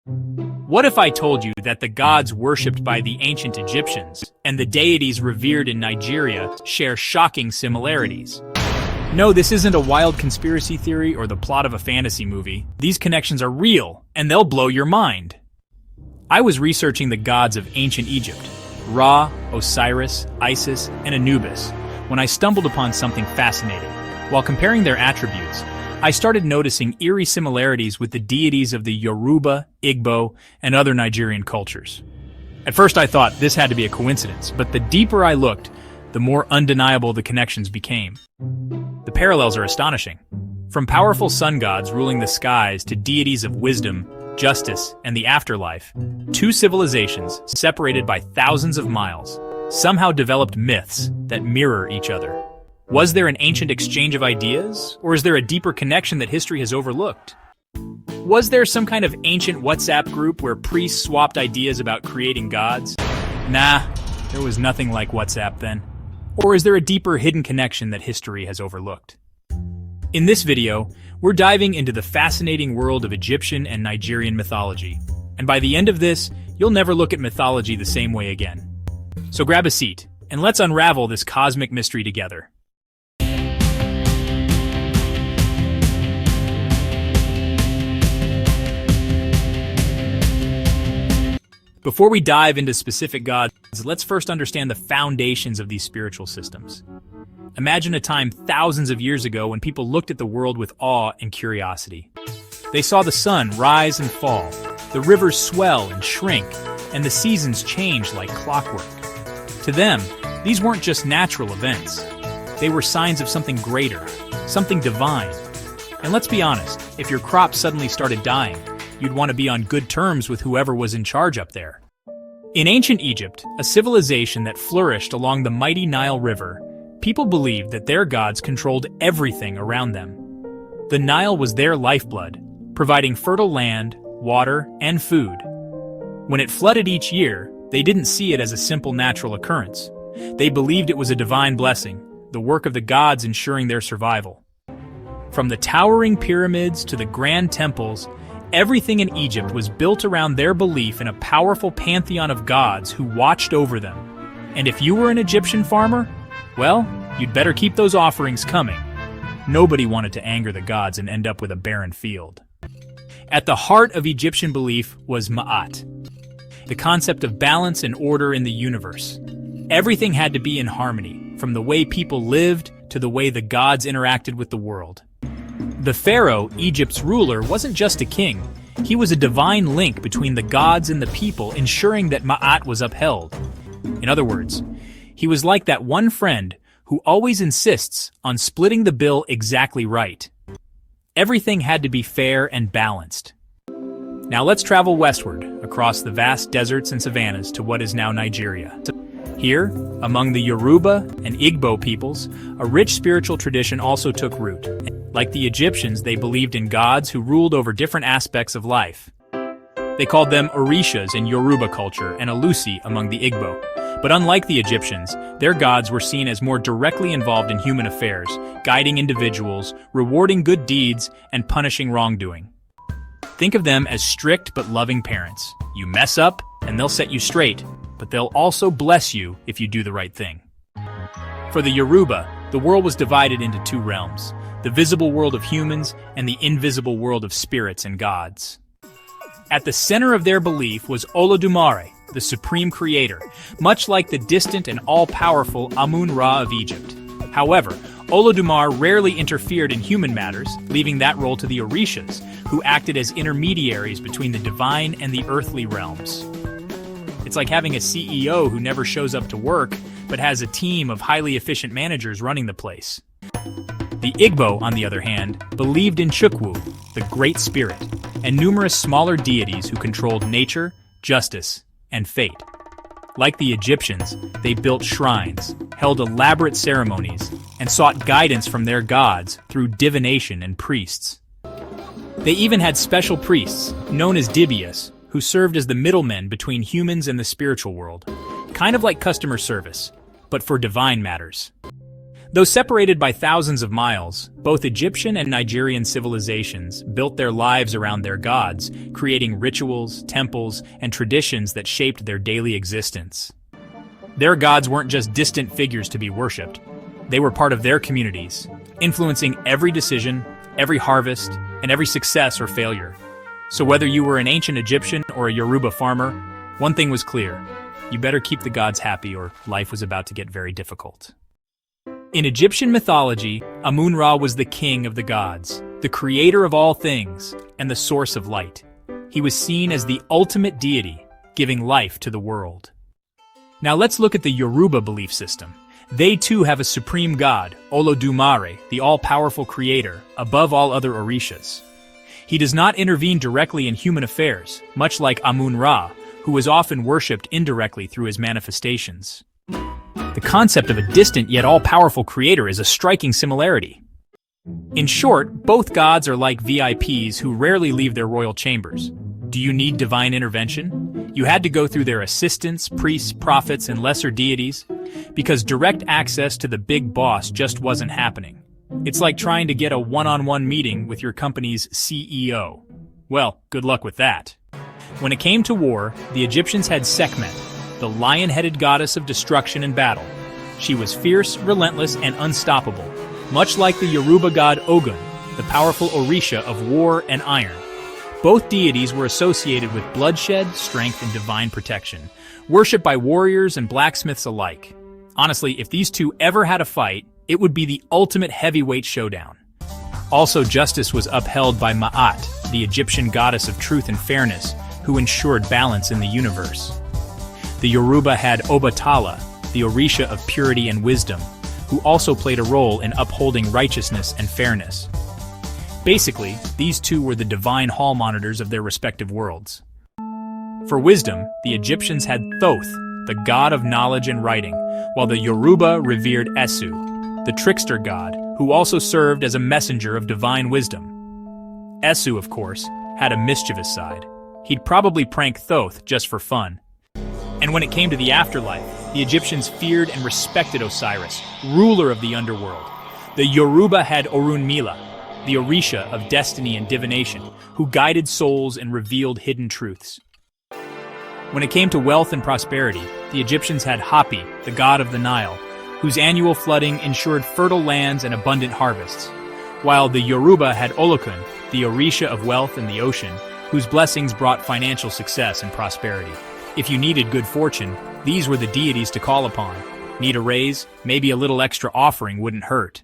What if I told you that the gods worshipped by the ancient Egyptians and the deities revered in Nigeria share shocking similarities? No, this isn't a wild conspiracy theory or the plot of a fantasy movie. These connections are real, and they'll blow your mind. I was researching the gods of ancient Egypt, Ra, Osiris, Isis, and Anubis, when I stumbled upon something fascinating. While comparing their attributes, I started noticing eerie similarities with the deities of the Yoruba, Igbo, and other Nigerian cultures. At first I thought this had to be a coincidence, but the deeper I looked, the more undeniable the connections became. The parallels are astonishing. From powerful sun gods ruling the skies to deities of wisdom, justice, and the afterlife, two civilizations separated by thousands of miles somehow developed myths that mirror each other. Was there an ancient exchange of ideas, or is there a deeper connection that history has overlooked? Was there some kind of ancient WhatsApp group where priests swapped ideas about creating gods? Nah, there was nothing like WhatsApp then. Or is there a deeper hidden connection that history has overlooked? In this video, we're diving into the fascinating world of Egyptian and Nigerian mythology. And by the end of this, you'll never look at mythology the same way again. So grab a seat, and let's unravel this cosmic mystery together. Before we dive into specific gods, let's first understand the foundations of these spiritual systems. Imagine a time thousands of years ago when people looked at the world with awe and curiosity. They saw the sun rise and fall, the rivers swell and shrink, and the seasons change like clockwork. To them, these weren't just natural events. They were signs of something greater, something divine. And let's be honest, if your crops suddenly started dying, you'd want to be on good terms with whoever was in charge up there. In ancient Egypt, a civilization that flourished along the mighty Nile River, people believed that their gods controlled everything around them. The Nile was their lifeblood, providing fertile land, water, and food. When it flooded each year, they didn't see it as a simple natural occurrence. They believed it was a divine blessing, the work of the gods ensuring their survival. From the towering pyramids to the grand temples, everything in Egypt was built around their belief in a powerful pantheon of gods who watched over them. And if you were an Egyptian farmer, well, you'd better keep those offerings coming. Nobody wanted to anger the gods and end up with a barren field. At the heart of Egyptian belief was Ma'at, the concept of balance and order in the universe. Everything had to be in harmony, from the way people lived to the way the gods interacted with the world. The pharaoh, Egypt's ruler, wasn't just a king. He was a divine link between the gods and the people, ensuring that Ma'at was upheld. In other words, he was like that one friend who always insists on splitting the bill exactly right. Everything had to be fair and balanced. Now let's travel westward, across the vast deserts and savannas to what is now Nigeria. Here, among the Yoruba and Igbo peoples, a rich spiritual tradition also took root. Like the Egyptians, they believed in gods who ruled over different aspects of life. They called them Orishas in Yoruba culture and Alusi among the Igbo. But unlike the Egyptians, their gods were seen as more directly involved in human affairs, guiding individuals, rewarding good deeds, and punishing wrongdoing. Think of them as strict but loving parents. You mess up, and they'll set you straight, but they'll also bless you if you do the right thing. For the Yoruba, the world was divided into two realms, the visible world of humans and the invisible world of spirits and gods. At the center of their belief was Olodumare, the supreme creator, much like the distant and all-powerful Amun-Ra of Egypt. However, Olodumare rarely interfered in human matters, leaving that role to the Orishas, who acted as intermediaries between the divine and the earthly realms. It's like having a CEO who never shows up to work, but has a team of highly efficient managers running the place. The Igbo, on the other hand, believed in Chukwu, the Great Spirit, and numerous smaller deities who controlled nature, justice, and fate. Like the Egyptians, they built shrines, held elaborate ceremonies, and sought guidance from their gods through divination and priests. They even had special priests, known as Dibias, who served as the middlemen between humans and the spiritual world, kind of like customer service, but for divine matters. Though separated by thousands of miles, both Egyptian and Nigerian civilizations built their lives around their gods, creating rituals, temples, and traditions that shaped their daily existence. Their gods weren't just distant figures to be worshipped. They were part of their communities, influencing every decision, every harvest, and every success or failure. So whether you were an ancient Egyptian or a Yoruba farmer, one thing was clear: you better keep the gods happy or life was about to get very difficult. In Egyptian mythology, Amun-Ra was the king of the gods, the creator of all things, and the source of light. He was seen as the ultimate deity, giving life to the world. Now let's look at the Yoruba belief system. They too have a supreme god, Olodumare, the all-powerful creator, above all other orishas. He does not intervene directly in human affairs, much like Amun-Ra, who was often worshipped indirectly through his manifestations. The concept of a distant yet all-powerful creator is a striking similarity. In short, both gods are like VIPs who rarely leave their royal chambers. Do you need divine intervention? You had to go through their assistants, priests, prophets, and lesser deities, because direct access to the big boss just wasn't happening. It's like trying to get a one-on-one meeting with your company's CEO. Well, good luck with that. When it came to war, the Egyptians had Sekhmet, the lion-headed goddess of destruction and battle. She was fierce, relentless, and unstoppable, much like the Yoruba god Ogun, the powerful Orisha of war and iron. Both deities were associated with bloodshed, strength, and divine protection, worshipped by warriors and blacksmiths alike. Honestly, if these two ever had a fight, it would be the ultimate heavyweight showdown. Also, justice was upheld by Ma'at, the Egyptian goddess of truth and fairness, who ensured balance in the universe. The Yoruba had Obatala, the Orisha of purity and wisdom, who also played a role in upholding righteousness and fairness. Basically, these two were the divine hall monitors of their respective worlds. For wisdom, the Egyptians had Thoth, the god of knowledge and writing, while the Yoruba revered Esu, the trickster god, who also served as a messenger of divine wisdom. Esu, of course, had a mischievous side. He'd probably prank Thoth just for fun. And when it came to the afterlife, the Egyptians feared and respected Osiris, ruler of the underworld. The Yoruba had Orunmila, the Orisha of destiny and divination, who guided souls and revealed hidden truths. When it came to wealth and prosperity, the Egyptians had Hapi, the god of the Nile, whose annual flooding ensured fertile lands and abundant harvests, while the Yoruba had Olokun, the Orisha of wealth and the ocean, whose blessings brought financial success and prosperity. If you needed good fortune, these were the deities to call upon. Need a raise? Maybe a little extra offering wouldn't hurt.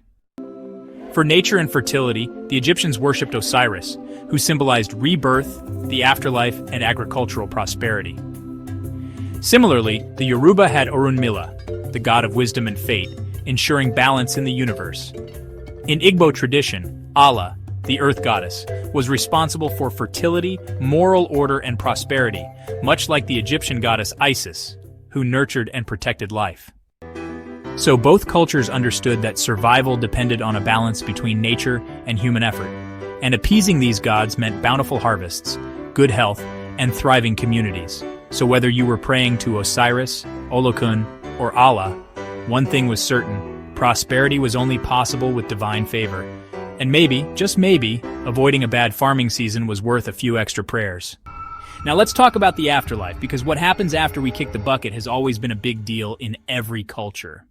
For nature and fertility, the Egyptians worshipped Osiris, who symbolized rebirth, the afterlife, and agricultural prosperity. Similarly, the Yoruba had Orunmila, the god of wisdom and fate, ensuring balance in the universe. In Igbo tradition, Allah, the earth goddess, was responsible for fertility, moral order, and prosperity, much like the Egyptian goddess Isis, who nurtured and protected life. So both cultures understood that survival depended on a balance between nature and human effort, and appeasing these gods meant bountiful harvests, good health, and thriving communities. So whether you were praying to Osiris, Olokun, or Allah, one thing was certain: prosperity was only possible with divine favor. And maybe, just maybe, avoiding a bad farming season was worth a few extra prayers. Now let's talk about the afterlife, because what happens after we kick the bucket has always been a big deal in every culture.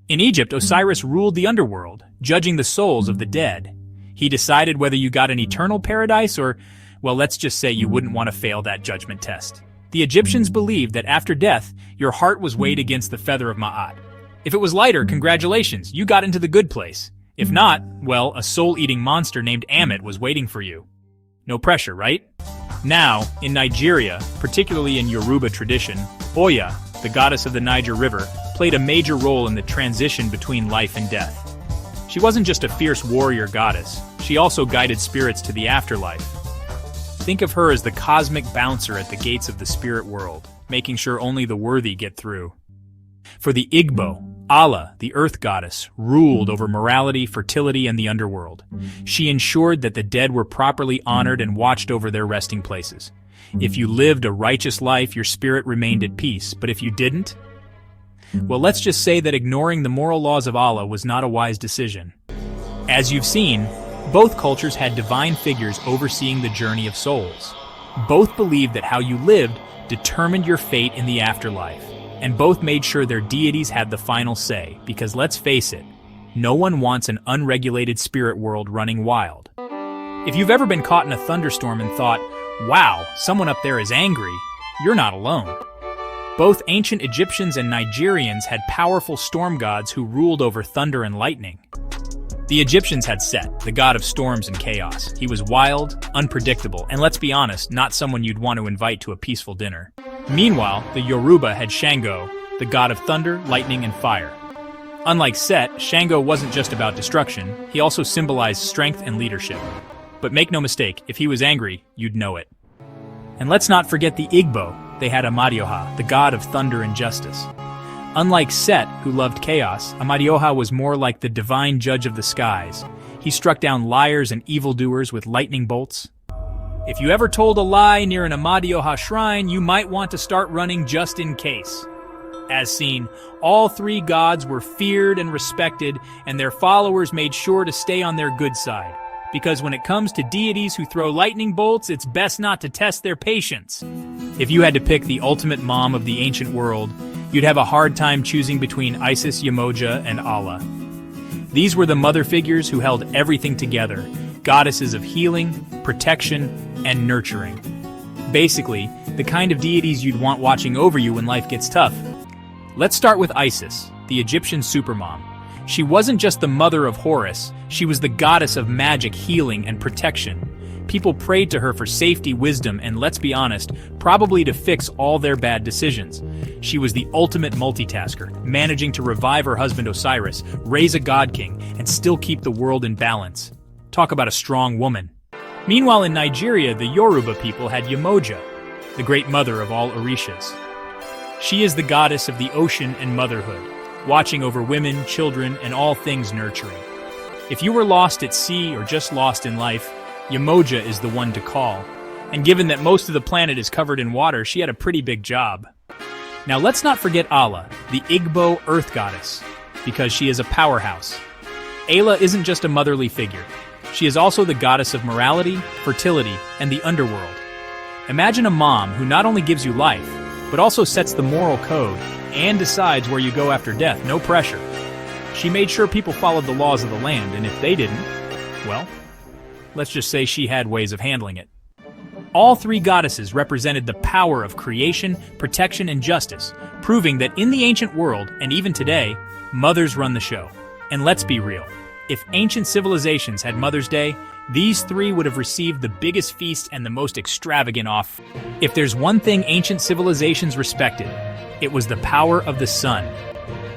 In Egypt, Osiris ruled the underworld, judging the souls of the dead. He decided whether you got an eternal paradise or, well, let's just say you wouldn't want to fail that judgment test. The Egyptians believed that after death, your heart was weighed against the feather of Ma'at. If it was lighter, congratulations, you got into the good place. If not, well, a soul-eating monster named Ammit was waiting for you. No pressure, right? Now, in Nigeria, particularly in Yoruba tradition, Oya, the goddess of the Niger River, played a major role in the transition between life and death. She wasn't just a fierce warrior goddess, she also guided spirits to the afterlife. Think of her as the cosmic bouncer at the gates of the spirit world, making sure only the worthy get through. For the Igbo, Allah, the earth goddess, ruled over morality, fertility, and the underworld. She ensured that the dead were properly honored and watched over their resting places. If you lived a righteous life, your spirit remained at peace, but if you didn't, Well, let's just say that ignoring the moral laws of Allah was not a wise decision. As you've seen, both cultures had divine figures overseeing the journey of souls. Both believed that how you lived determined your fate in the afterlife, and both made sure their deities had the final say, because let's face it, no one wants an unregulated spirit world running wild. If you've ever been caught in a thunderstorm and thought, wow, someone up there is angry, you're not alone. Both ancient Egyptians and Nigerians had powerful storm gods who ruled over thunder and lightning. The Egyptians had Set, the god of storms and chaos. He was wild, unpredictable, and let's be honest, not someone you'd want to invite to a peaceful dinner. Meanwhile, the Yoruba had Shango, the god of thunder, lightning, and fire. Unlike Set, Shango wasn't just about destruction, he also symbolized strength and leadership. But make no mistake, if he was angry, you'd know it. And let's not forget the Igbo. They had Amadioha, the god of thunder and justice. Unlike Set, who loved chaos, Amadioha was more like the divine judge of the skies. He struck down liars and evildoers with lightning bolts. If you ever told a lie near an Amadioha shrine, you might want to start running just in case. As seen, all three gods were feared and respected, and their followers made sure to stay on their good side. Because when it comes to deities who throw lightning bolts, it's best not to test their patience. If you had to pick the ultimate mom of the ancient world, you'd have a hard time choosing between Isis, Yemoja, and Allah. These were the mother figures who held everything together, goddesses of healing, protection, and nurturing. Basically, the kind of deities you'd want watching over you when life gets tough. Let's start with Isis, the Egyptian supermom. She wasn't just the mother of Horus, she was the goddess of magic, healing, and protection. People prayed to her for safety, wisdom, and let's be honest, probably to fix all their bad decisions. She was the ultimate multitasker, managing to revive her husband Osiris, raise a god king, and still keep the world in balance. Talk about a strong woman. Meanwhile, in Nigeria, the Yoruba people had Yemoja, the great mother of all Orishas. She is the goddess of the ocean and motherhood, watching over women, children, and all things nurturing. If you were lost at sea or just lost in life, Yemoja is the one to call. And given that most of the planet is covered in water, she had a pretty big job. Now let's not forget Ala, the Igbo earth goddess, because she is a powerhouse. Ala isn't just a motherly figure. She is also the goddess of morality, fertility, and the underworld. Imagine a mom who not only gives you life, but also sets the moral code and decides where you go after death, no pressure. She made sure people followed the laws of the land, and if they didn't, well, let's just say she had ways of handling it. All three goddesses represented the power of creation, protection, and justice, proving that in the ancient world, and even today, mothers run the show. And let's be real, if ancient civilizations had Mother's Day, these three would have received the biggest feast and the most extravagant offer. If there's one thing ancient civilizations respected, it was the power of the sun.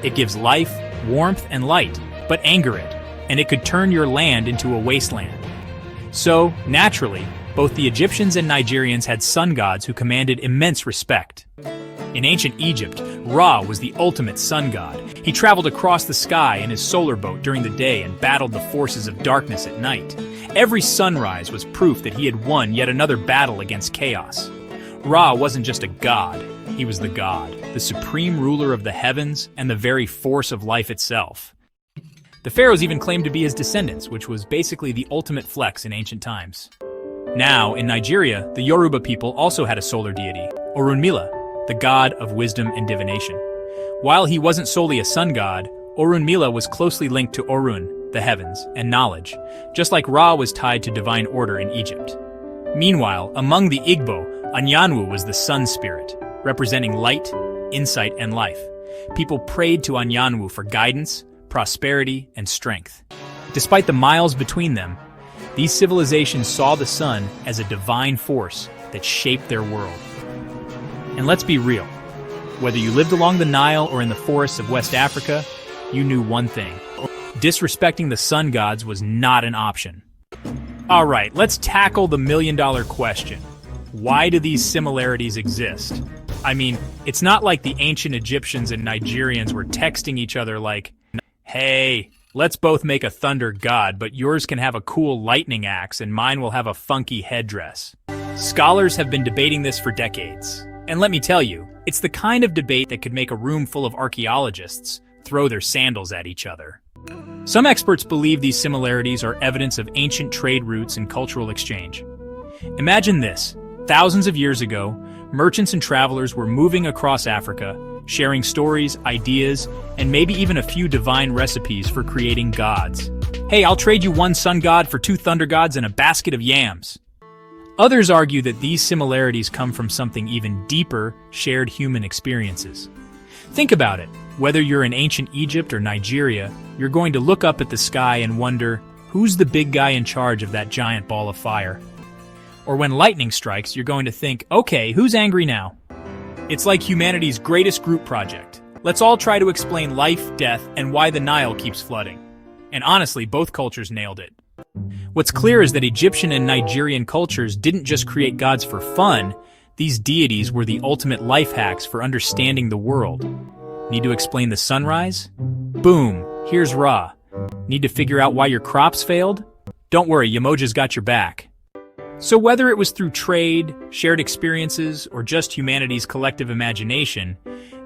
It gives life, warmth, and light, but anger it, and it could turn your land into a wasteland. So, naturally, both the Egyptians and Nigerians had sun gods who commanded immense respect. In ancient Egypt, Ra was the ultimate sun god. He traveled across the sky in his solar boat during the day and battled the forces of darkness at night. Every sunrise was proof that he had won yet another battle against chaos. Ra wasn't just a god, he was the god, the supreme ruler of the heavens and the very force of life itself. The pharaohs even claimed to be his descendants, which was basically the ultimate flex in ancient times. Now, in Nigeria, the Yoruba people also had a solar deity, Orunmila, the god of wisdom and divination. While he wasn't solely a sun god, Orunmila was closely linked to Orun, the heavens, and knowledge, just like Ra was tied to divine order in Egypt. Meanwhile, among the Igbo, Anyanwu was the sun spirit, representing light, insight, and life. People prayed to Anyanwu for guidance, prosperity, and strength. Despite the miles between them, these civilizations saw the sun as a divine force that shaped their world. And let's be real, whether you lived along the Nile or in the forests of West Africa, you knew one thing. Disrespecting the sun gods was not an option. Alright, let's tackle the million-dollar question. Why do these similarities exist? I mean, it's not like the ancient Egyptians and Nigerians were texting each other like, hey, let's both make a thunder god, but yours can have a cool lightning axe and mine will have a funky headdress. Scholars have been debating this for decades. And let me tell you, it's the kind of debate that could make a room full of archaeologists throw their sandals at each other. Some experts believe these similarities are evidence of ancient trade routes and cultural exchange. Imagine this. Thousands of years ago, merchants and travelers were moving across Africa, sharing stories, ideas, and maybe even a few divine recipes for creating gods. Hey, I'll trade you one sun god for 2 thunder gods and a basket of yams. Others argue that these similarities come from something even deeper, shared human experiences. Think about it. Whether you're in ancient Egypt or Nigeria, you're going to look up at the sky and wonder, who's the big guy in charge of that giant ball of fire? Or when lightning strikes, you're going to think, okay, who's angry now? It's like humanity's greatest group project. Let's all try to explain life, death, and why the Nile keeps flooding. And honestly, both cultures nailed it. What's clear is that Egyptian and Nigerian cultures didn't just create gods for fun. These deities were the ultimate life hacks for understanding the world. Need to explain the sunrise? Boom, here's Ra. Need to figure out why your crops failed? Don't worry, Yemoja's got your back. So whether it was through trade, shared experiences, or just humanity's collective imagination,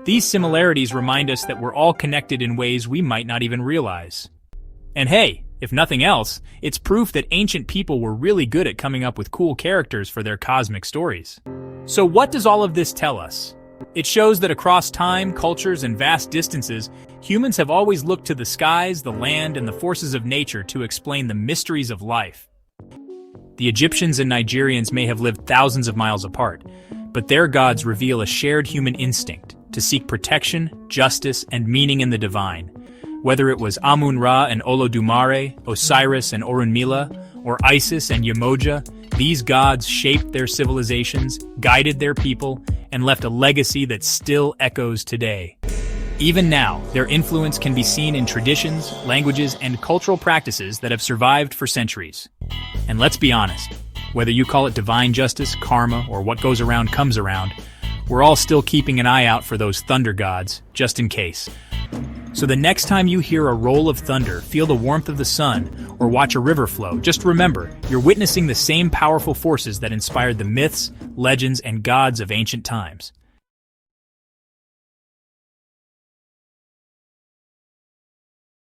these similarities remind us that we're all connected in ways we might not even realize. And hey, if nothing else, it's proof that ancient people were really good at coming up with cool characters for their cosmic stories. So what does all of this tell us? It shows that across time, cultures, and vast distances, humans have always looked to the skies, the land, and the forces of nature to explain the mysteries of life. The Egyptians and Nigerians may have lived thousands of miles apart, but their gods reveal a shared human instinct to seek protection, justice, and meaning in the divine. Whether it was Amun-Ra and Olodumare, Osiris and Orunmila, or Isis and Yemoja, these gods shaped their civilizations, guided their people, and left a legacy that still echoes today. Even now, their influence can be seen in traditions, languages, and cultural practices that have survived for centuries. And let's be honest, whether you call it divine justice, karma, or what goes around comes around, we're all still keeping an eye out for those thunder gods, just in case. So the next time you hear a roll of thunder, feel the warmth of the sun, or watch a river flow, just remember, you're witnessing the same powerful forces that inspired the myths, legends, and gods of ancient times.